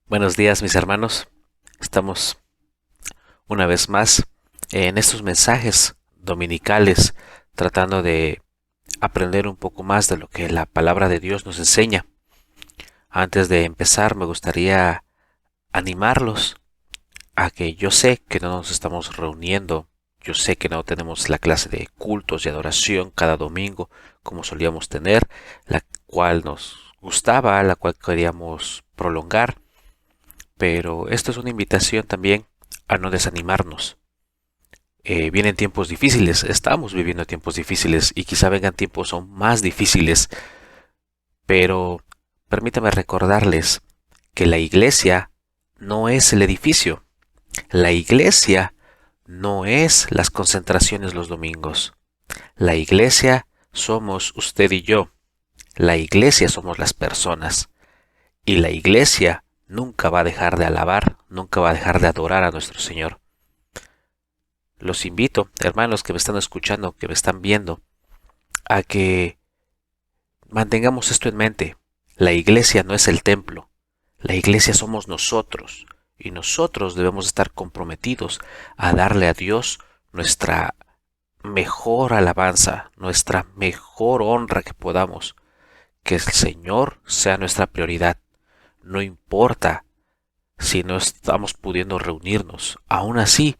Buenos días, mis hermanos. Estamos una vez más en estos mensajes dominicales tratando de aprender un poco más de lo que la palabra de Dios nos enseña. Antes de empezar, me gustaría animarlos a que yo sé que no nos estamos reuniendo, yo sé que no tenemos la clase de cultos y adoración cada domingo como solíamos tener, la cual nos gustaba, la cual queríamos prolongar. Pero esto es una invitación también a no desanimarnos. Vienen tiempos difíciles, estamos viviendo tiempos difíciles y quizá vengan tiempos aún más difíciles, pero permítame recordarles que la iglesia no es el edificio, la iglesia no es las concentraciones los domingos, la iglesia somos usted y yo, la iglesia somos las personas y la iglesia nunca va a dejar de alabar, nunca va a dejar de adorar a nuestro Señor. Los invito, hermanos que me están escuchando, que me están viendo, a que mantengamos esto en mente. La iglesia no es el templo, la iglesia somos nosotros, y nosotros debemos estar comprometidos a darle a Dios nuestra mejor alabanza, nuestra mejor honra que podamos, que el Señor sea nuestra prioridad. No importa si no estamos pudiendo reunirnos, aún así,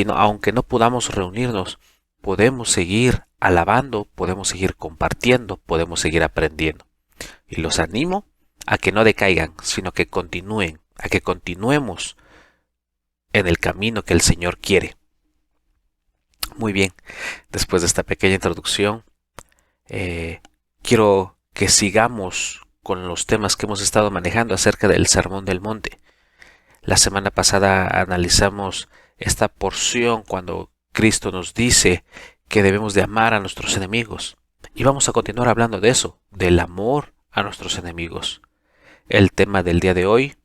aunque no podamos reunirnos, podemos seguir alabando, podemos seguir compartiendo, podemos seguir aprendiendo. Y los animo a que no decaigan, sino que continúen, a que continuemos en el camino que el Señor quiere. Muy bien, después de esta pequeña introducción, quiero que sigamos con los temas que hemos estado manejando acerca del Sermón del Monte. La semana pasada analizamos esta porción cuando Cristo nos dice que debemos de amar a nuestros enemigos. Y vamos a continuar hablando de eso, del amor a nuestros enemigos. El tema del día de hoy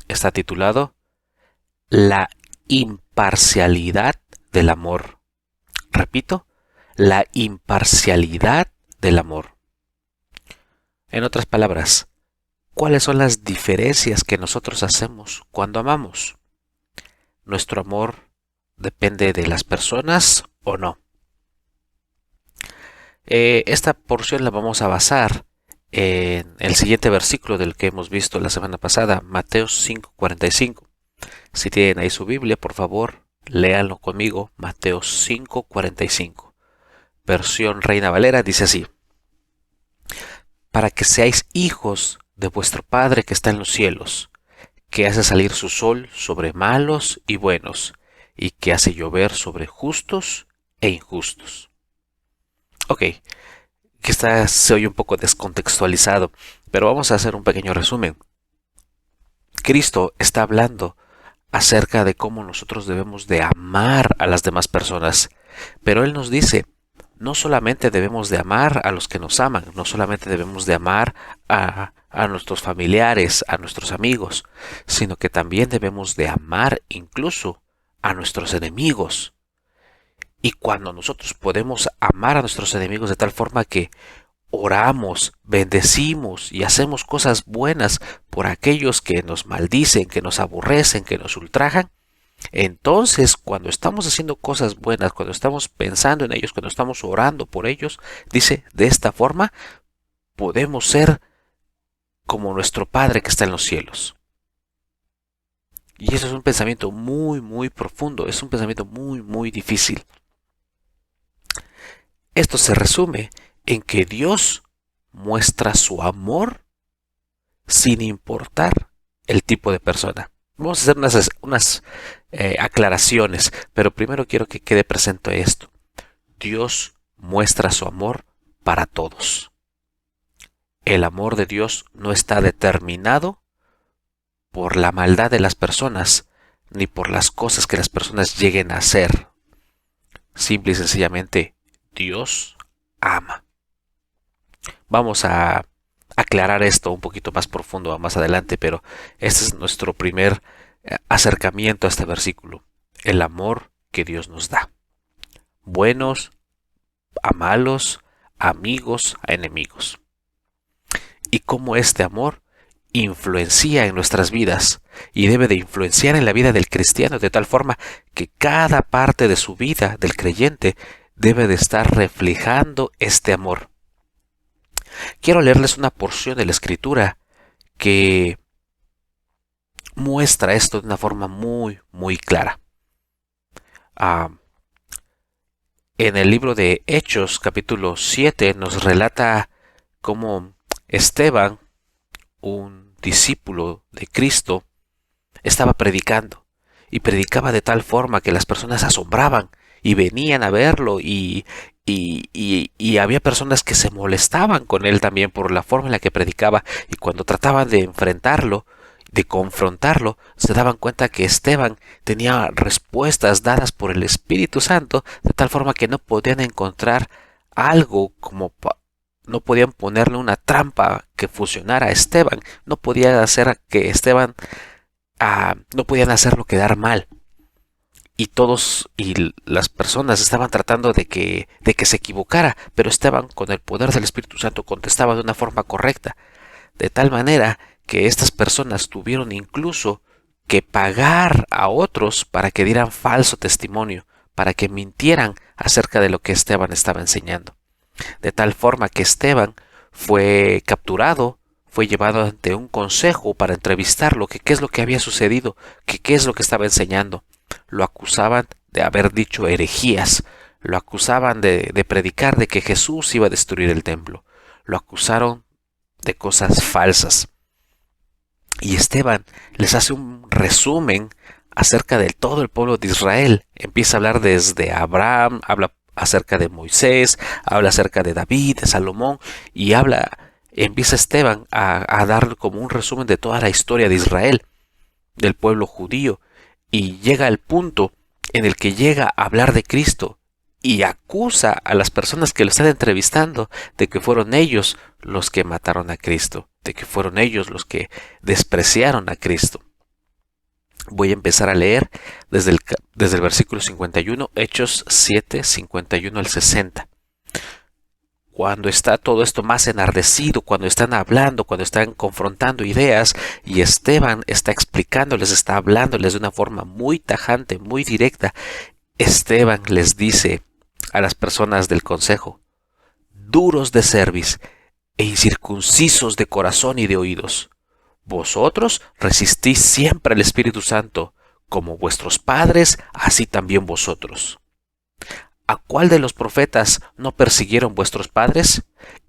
está titulado La imparcialidad del amor. Repito, la imparcialidad del amor. En otras palabras, ¿cuáles son las diferencias que nosotros hacemos cuando amamos? ¿Nuestro amor depende de las personas o no? Esta porción la vamos a basar en el siguiente versículo del que hemos visto la semana pasada, Mateo 5:45. Si tienen ahí su Biblia, por favor, léanlo conmigo, Mateo 5:45. Versión Reina Valera dice así: para que seáis hijos de vuestro Padre que está en los cielos, que hace salir su sol sobre malos y buenos, y que hace llover sobre justos e injustos. Ok, quizás se oye un poco descontextualizado, pero vamos a hacer un pequeño resumen. Cristo está hablando acerca de cómo nosotros debemos de amar a las demás personas, pero Él nos dice, no solamente debemos de amar a los que nos aman, no solamente debemos de amar a nuestros familiares, a nuestros amigos, sino que también debemos de amar incluso a nuestros enemigos. Y cuando nosotros podemos amar a nuestros enemigos de tal forma que oramos, bendecimos y hacemos cosas buenas por aquellos que nos maldicen, que nos aborrecen, que nos ultrajan, entonces cuando estamos haciendo cosas buenas, cuando estamos pensando en ellos, cuando estamos orando por ellos, dice, de esta forma podemos ser como nuestro Padre que está en los cielos. Y eso es un pensamiento muy, muy profundo, es un pensamiento muy, muy difícil. Esto se resume en que Dios muestra su amor sin importar el tipo de persona. Vamos a hacer unas aclaraciones, pero primero quiero que quede presente esto. Dios muestra su amor para todos. El amor de Dios no está determinado por la maldad de las personas, ni por las cosas que las personas lleguen a hacer. Simple y sencillamente, Dios ama. Vamos a aclarar esto un poquito más profundo más adelante, pero este es nuestro primer acercamiento a este versículo. El amor que Dios nos da. Buenos a malos, amigos a enemigos. Y cómo este amor influencia en nuestras vidas y debe de influenciar en la vida del cristiano de tal forma que cada parte de su vida del creyente debe de estar reflejando este amor. Quiero leerles una porción de la Escritura que muestra esto de una forma muy clara. En el libro de Hechos, capítulo 7, nos relata cómo Esteban, un discípulo de Cristo, estaba predicando y predicaba de tal forma que las personas se asombraban y venían a verlo y había personas que se molestaban con él también por la forma en la que predicaba, y cuando trataban de enfrentarlo, de confrontarlo, se daban cuenta que Esteban tenía respuestas dadas por el Espíritu Santo de tal forma que no podían encontrar algo no podían ponerle una trampa que fusionara a Esteban, no podían hacer que Esteban no podían hacerlo quedar mal. Y las personas estaban tratando de que se equivocara, pero Esteban, con el poder del Espíritu Santo, contestaba de una forma correcta, de tal manera que estas personas tuvieron incluso que pagar a otros para que dieran falso testimonio, para que mintieran acerca de lo que Esteban estaba enseñando. De tal forma que Esteban fue capturado, fue llevado ante un consejo para entrevistarlo, que qué es lo que había sucedido, que qué es lo que estaba enseñando. Lo acusaban de haber dicho herejías, lo acusaban de predicar de que Jesús iba a destruir el templo, lo acusaron de cosas falsas. Y Esteban les hace un resumen acerca de todo el pueblo de Israel. Empieza a hablar desde Abraham, habla acerca de Moisés, habla acerca de David, de Salomón, y empieza Esteban a dar como un resumen de toda la historia de Israel, del pueblo judío, y llega al punto en el que llega a hablar de Cristo y acusa a las personas que lo están entrevistando de que fueron ellos los que mataron a Cristo, de que fueron ellos los que despreciaron a Cristo. Voy a empezar a leer desde el versículo 51, Hechos 7, 51 al 60. Cuando está todo esto más enardecido, cuando están hablando, cuando están confrontando ideas, y Esteban está explicándoles, está hablándoles de una forma muy tajante, muy directa, Esteban les dice a las personas del consejo: duros de cerviz e incircuncisos de corazón y de oídos, vosotros resistís siempre al Espíritu Santo, como vuestros padres, así también vosotros. ¿A cuál de los profetas no persiguieron vuestros padres?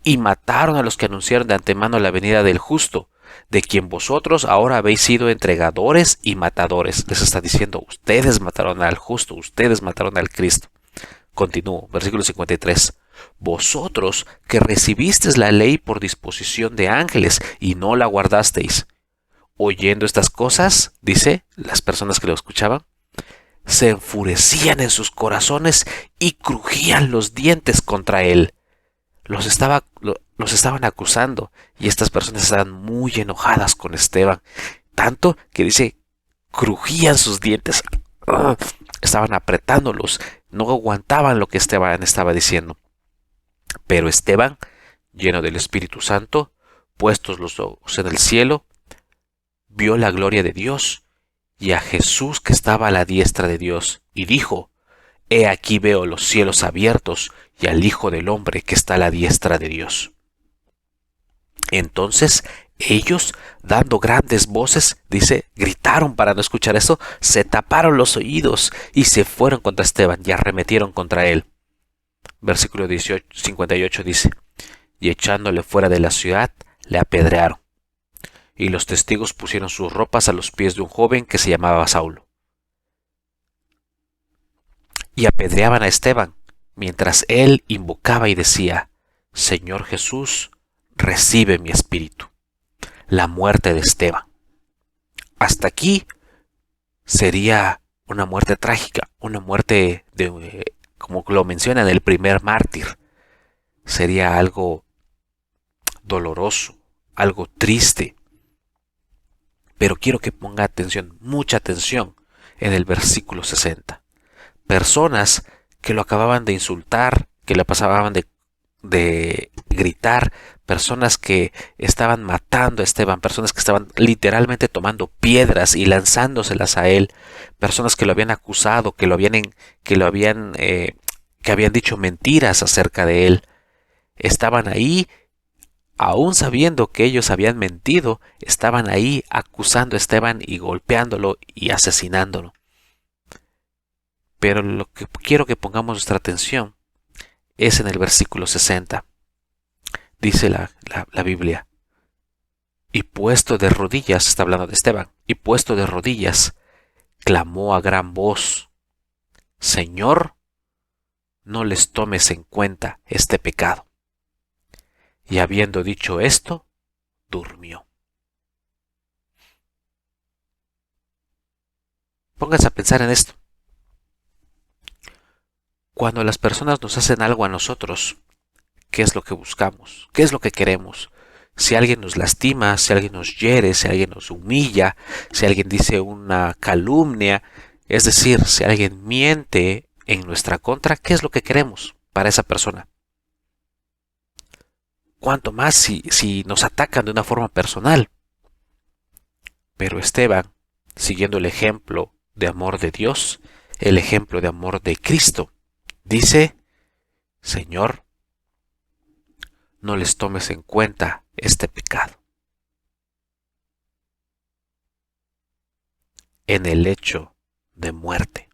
Y mataron a los que anunciaron de antemano la venida del justo, de quien vosotros ahora habéis sido entregadores y matadores. Les está diciendo, ustedes mataron al justo, ustedes mataron al Cristo. Continúo, versículo 53. Vosotros que recibisteis la ley por disposición de ángeles y no la guardasteis. Oyendo estas cosas, dice, las personas que lo escuchaban, se enfurecían en sus corazones y crujían los dientes contra él. Los estaban acusando, y estas personas estaban muy enojadas con Esteban, tanto que dice, crujían sus dientes, estaban apretándolos, no aguantaban lo que Esteban estaba diciendo. Pero Esteban, lleno del Espíritu Santo, puestos los ojos en el cielo, vio la gloria de Dios y a Jesús que estaba a la diestra de Dios, y dijo: He aquí veo los cielos abiertos y al Hijo del Hombre que está a la diestra de Dios. Entonces ellos, dando grandes voces, dice, gritaron para no escuchar esto, se taparon los oídos y se fueron contra Esteban y arremetieron contra él. Versículo 58 dice, y echándole fuera de la ciudad, le apedrearon. Y los testigos pusieron sus ropas a los pies de un joven que se llamaba Saulo. Y apedreaban a Esteban, mientras él invocaba y decía: Señor Jesús, recibe mi espíritu. La muerte de Esteban. Hasta aquí sería una muerte trágica, una muerte como lo mencionan, el primer mártir. Sería algo doloroso, algo triste. Pero quiero que ponga atención, mucha atención, en el versículo 60. Personas que lo acababan de insultar, que le pasaban de gritar, personas que estaban matando a Esteban, personas que estaban literalmente tomando piedras y lanzándoselas a él, personas que lo habían acusado, que habían dicho mentiras acerca de él, estaban ahí, aún sabiendo que ellos habían mentido, estaban ahí acusando a Esteban y golpeándolo y asesinándolo. Pero lo que quiero que pongamos nuestra atención es en el versículo 60. Dice la Biblia: y puesto de rodillas, está hablando de Esteban, y puesto de rodillas, clamó a gran voz: Señor, no les tomes en cuenta este pecado. Y habiendo dicho esto, durmió. Pónganse a pensar en esto. Cuando las personas nos hacen algo a nosotros, ¿qué es lo que buscamos? ¿Qué es lo que queremos? Si alguien nos lastima, si alguien nos hiere, si alguien nos humilla, si alguien dice una calumnia, es decir, si alguien miente en nuestra contra, ¿qué es lo que queremos para esa persona? Cuanto más si nos atacan de una forma personal. Pero Esteban, siguiendo el ejemplo de amor de Dios, el ejemplo de amor de Cristo, dice: Señor, no les tomes en cuenta este pecado. En el hecho de muerte.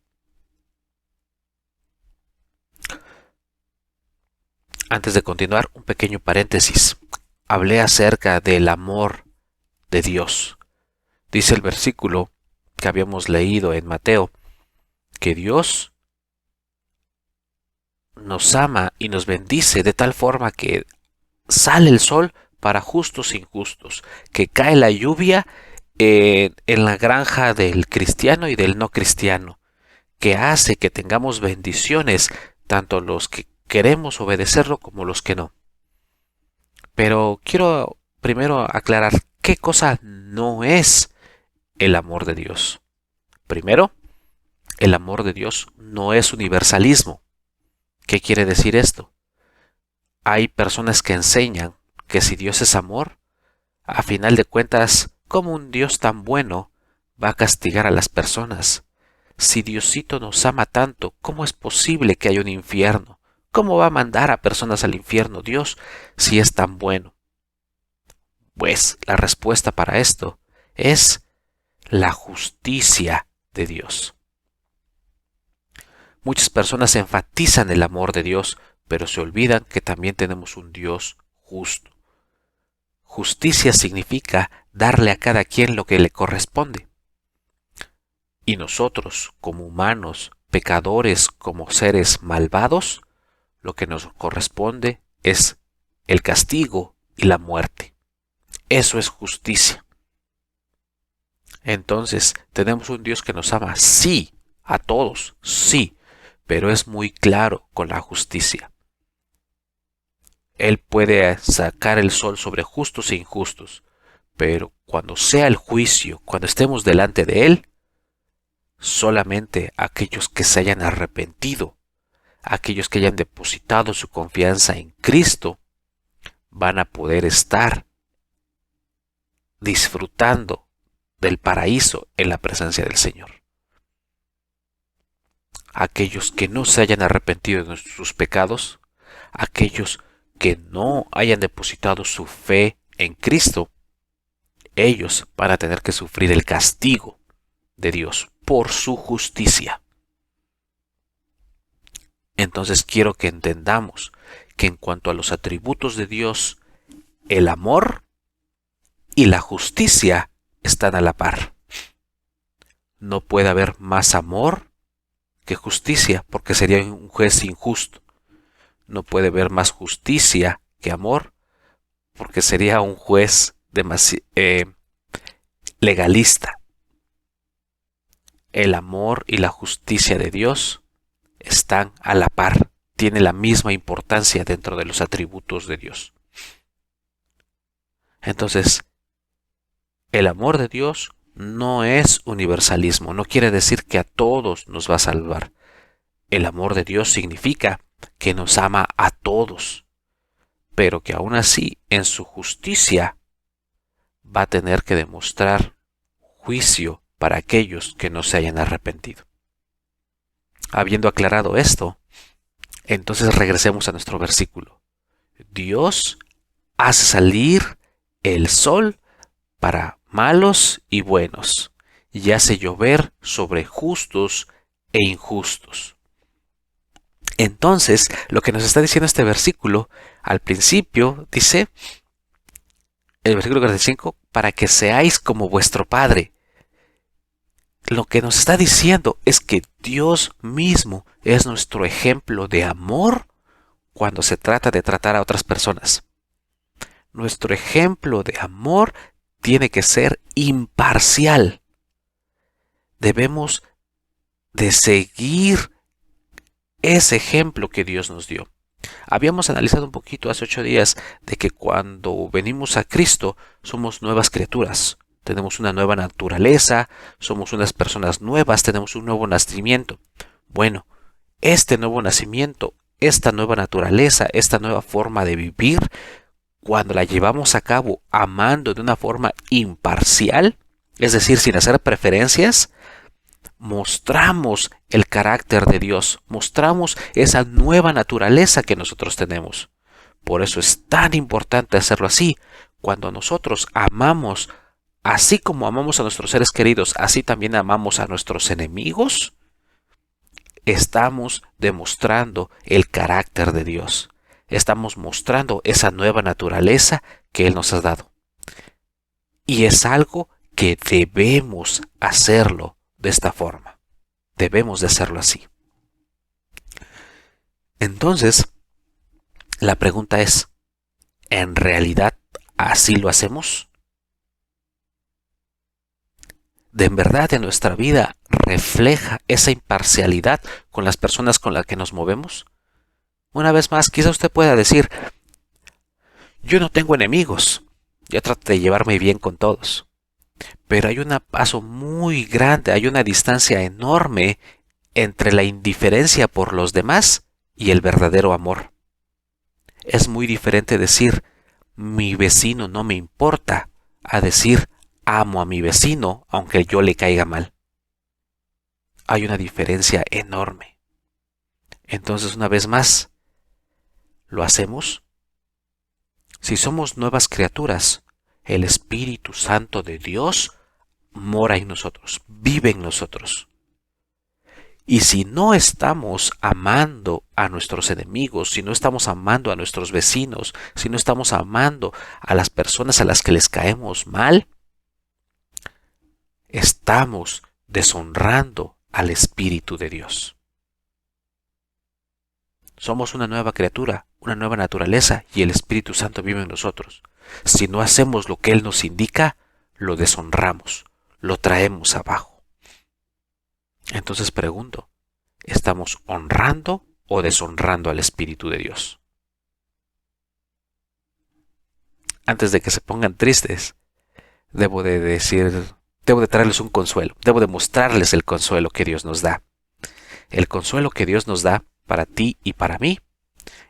Antes de continuar, un pequeño paréntesis. Hablé acerca del amor de Dios. Dice el versículo que habíamos leído en Mateo, que Dios nos ama y nos bendice de tal forma que sale el sol para justos e injustos, que cae la lluvia en la granja del cristiano y del no cristiano, que hace que tengamos bendiciones, tanto los que queremos obedecerlo como los que no. Pero quiero primero aclarar qué cosa no es el amor de Dios. Primero, el amor de Dios no es universalismo. ¿Qué quiere decir esto? Hay personas que enseñan que si Dios es amor, a final de cuentas, ¿cómo un Dios tan bueno va a castigar a las personas? Si Diosito nos ama tanto, ¿cómo es posible que haya un infierno? ¿Cómo va a mandar a personas al infierno Dios si es tan bueno? Pues la respuesta para esto es la justicia de Dios. Muchas personas enfatizan el amor de Dios, pero se olvidan que también tenemos un Dios justo. Justicia significa darle a cada quien lo que le corresponde. Y nosotros, como humanos, pecadores, como seres malvados, lo que nos corresponde es el castigo y la muerte. Eso es justicia. Entonces, tenemos un Dios que nos ama, sí, a todos, sí, pero es muy claro con la justicia. Él puede sacar el sol sobre justos e injustos, pero cuando sea el juicio, cuando estemos delante de Él, solamente aquellos que se hayan arrepentido, aquellos que hayan depositado su confianza en Cristo, van a poder estar disfrutando del paraíso en la presencia del Señor. Aquellos que no se hayan arrepentido de sus pecados, aquellos que no hayan depositado su fe en Cristo, ellos van a tener que sufrir el castigo de Dios por su justicia. Entonces quiero que entendamos que en cuanto a los atributos de Dios, el amor y la justicia están a la par. No puede haber más amor que justicia, porque sería un juez injusto. No puede haber más justicia que amor, porque sería un juez legalista. El amor y la justicia de Dios están a la par, tiene la misma importancia dentro de los atributos de Dios. Entonces, el amor de Dios no es universalismo, no quiere decir que a todos nos va a salvar. El amor de Dios significa que nos ama a todos, pero que aún así en su justicia va a tener que demostrar juicio para aquellos que no se hayan arrepentido. Habiendo aclarado esto, entonces regresemos a nuestro versículo. Dios hace salir el sol para malos y buenos, y hace llover sobre justos e injustos. Entonces, lo que nos está diciendo este versículo, al principio dice, el versículo 45, para que seáis como vuestro Padre. Lo que nos está diciendo es que Dios mismo es nuestro ejemplo de amor cuando se trata de tratar a otras personas. Nuestro ejemplo de amor tiene que ser imparcial. Debemos de seguir ese ejemplo que Dios nos dio. Habíamos analizado un poquito hace 8 días de que cuando venimos a Cristo somos nuevas criaturas. Tenemos una nueva naturaleza, somos unas personas nuevas, tenemos un nuevo nacimiento. Bueno, este nuevo nacimiento, esta nueva naturaleza, esta nueva forma de vivir, cuando la llevamos a cabo amando de una forma imparcial, es decir, sin hacer preferencias, mostramos el carácter de Dios, mostramos esa nueva naturaleza que nosotros tenemos. Por eso es tan importante hacerlo así. Cuando nosotros amamos, así como amamos a nuestros seres queridos, así también amamos a nuestros enemigos, estamos demostrando el carácter de Dios. Estamos mostrando esa nueva naturaleza que Él nos ha dado. Y es algo que debemos hacerlo de esta forma. Debemos de hacerlo así. Entonces, la pregunta es, ¿en realidad así lo hacemos? ¿De verdad en nuestra vida refleja esa imparcialidad con las personas con las que nos movemos? Una vez más, quizá usted pueda decir, yo no tengo enemigos, yo trato de llevarme bien con todos. Pero hay un paso muy grande, hay una distancia enorme entre la indiferencia por los demás y el verdadero amor. Es muy diferente decir, mi vecino no me importa, a decir, amo a mi vecino aunque yo le caiga mal. Hay una diferencia enorme. Entonces, una vez más, ¿lo hacemos? Si somos nuevas criaturas, el Espíritu Santo de Dios mora en nosotros, vive en nosotros. Y si no estamos amando a nuestros enemigos, si no estamos amando a nuestros vecinos, si no estamos amando a las personas a las que les caemos mal, estamos deshonrando al Espíritu de Dios. Somos una nueva criatura, una nueva naturaleza, y el Espíritu Santo vive en nosotros. Si no hacemos lo que Él nos indica, lo deshonramos, lo traemos abajo. Entonces pregunto, ¿estamos honrando o deshonrando al Espíritu de Dios? Antes de que se pongan tristes, debo de traerles un consuelo, debo de mostrarles el consuelo que Dios nos da. El consuelo que Dios nos da para ti y para mí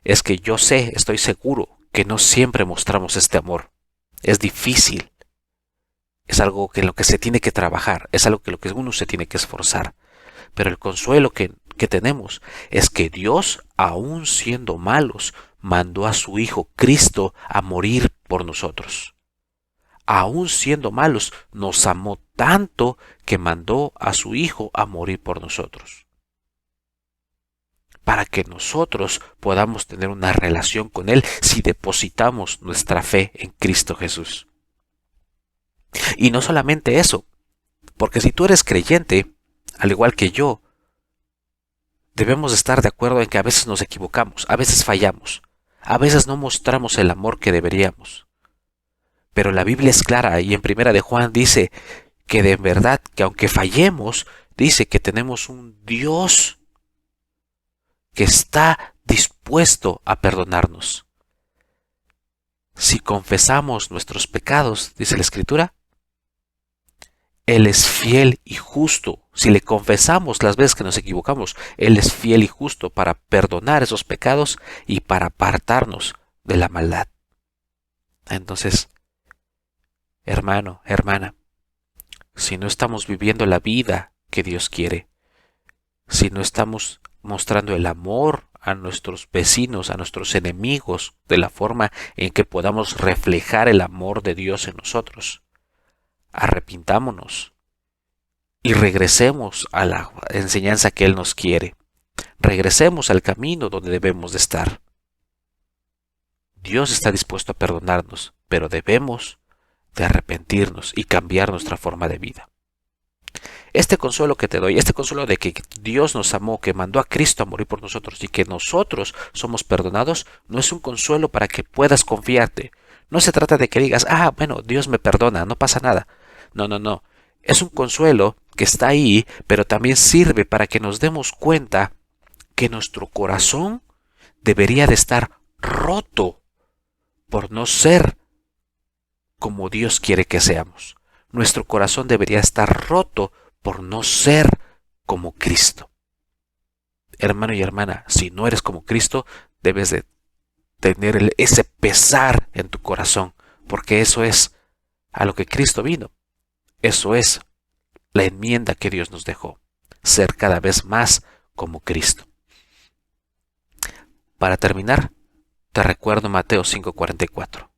es que yo sé, estoy seguro, que no siempre mostramos este amor. Es difícil. Es algo en lo que se tiene que trabajar, es algo en lo que uno se tiene que esforzar. Pero el consuelo que tenemos es que Dios, aun siendo malos, mandó a su Hijo Cristo a morir por nosotros. Aun siendo malos, nos amó tanto que mandó a su Hijo a morir por nosotros. Para que nosotros podamos tener una relación con Él si depositamos nuestra fe en Cristo Jesús. Y no solamente eso, porque si tú eres creyente, al igual que yo, debemos estar de acuerdo en que a veces nos equivocamos, a veces fallamos, a veces no mostramos el amor que deberíamos. Pero la Biblia es clara y en 1 de Juan dice que de verdad que aunque fallemos, dice que tenemos un Dios que está dispuesto a perdonarnos. Si confesamos nuestros pecados, dice la Escritura, Él es fiel y justo. Si le confesamos las veces que nos equivocamos, Él es fiel y justo para perdonar esos pecados y para apartarnos de la maldad. Entonces, hermano, hermana, si no estamos viviendo la vida que Dios quiere, si no estamos mostrando el amor a nuestros vecinos, a nuestros enemigos, de la forma en que podamos reflejar el amor de Dios en nosotros, arrepintámonos y regresemos a la enseñanza que Él nos quiere. Regresemos al camino donde debemos de estar. Dios está dispuesto a perdonarnos, pero debemos de arrepentirnos y cambiar nuestra forma de vida. Este consuelo que te doy, este consuelo de que Dios nos amó, que mandó a Cristo a morir por nosotros y que nosotros somos perdonados, no es un consuelo para que puedas confiarte. No se trata de que digas, bueno, Dios me perdona, no pasa nada. No, no, no. Es un consuelo que está ahí, pero también sirve para que nos demos cuenta que nuestro corazón debería de estar roto por no ser como Dios quiere que seamos. Nuestro corazón debería estar roto por no ser como Cristo. Hermano y hermana, si no eres como Cristo, debes de tener ese pesar en tu corazón, porque eso es a lo que Cristo vino. Eso es la enmienda que Dios nos dejó, ser cada vez más como Cristo. Para terminar, te recuerdo Mateo 5:44.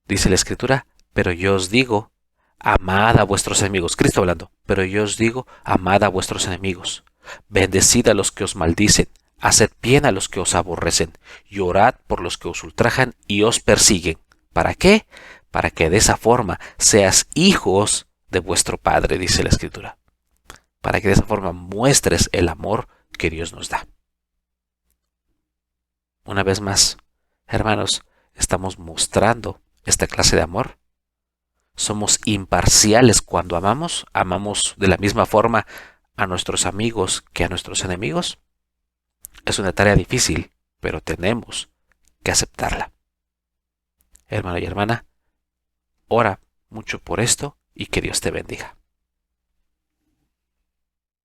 Dice la Escritura, pero yo os digo, amad a vuestros enemigos. Cristo hablando, pero yo os digo, amad a vuestros enemigos. Bendecid a los que os maldicen, haced bien a los que os aborrecen, y orad por los que os ultrajan y os persiguen. ¿Para qué? Para que de esa forma seas hijos de vuestro Padre, dice la Escritura. Para que de esa forma muestres el amor que Dios nos da. Una vez más, hermanos, estamos mostrando esta clase de amor. Somos imparciales cuando amamos. Amamos de la misma forma a nuestros amigos que a nuestros enemigos. Es una tarea difícil, pero tenemos que aceptarla. Hermano y hermana, ora mucho por esto y que Dios te bendiga.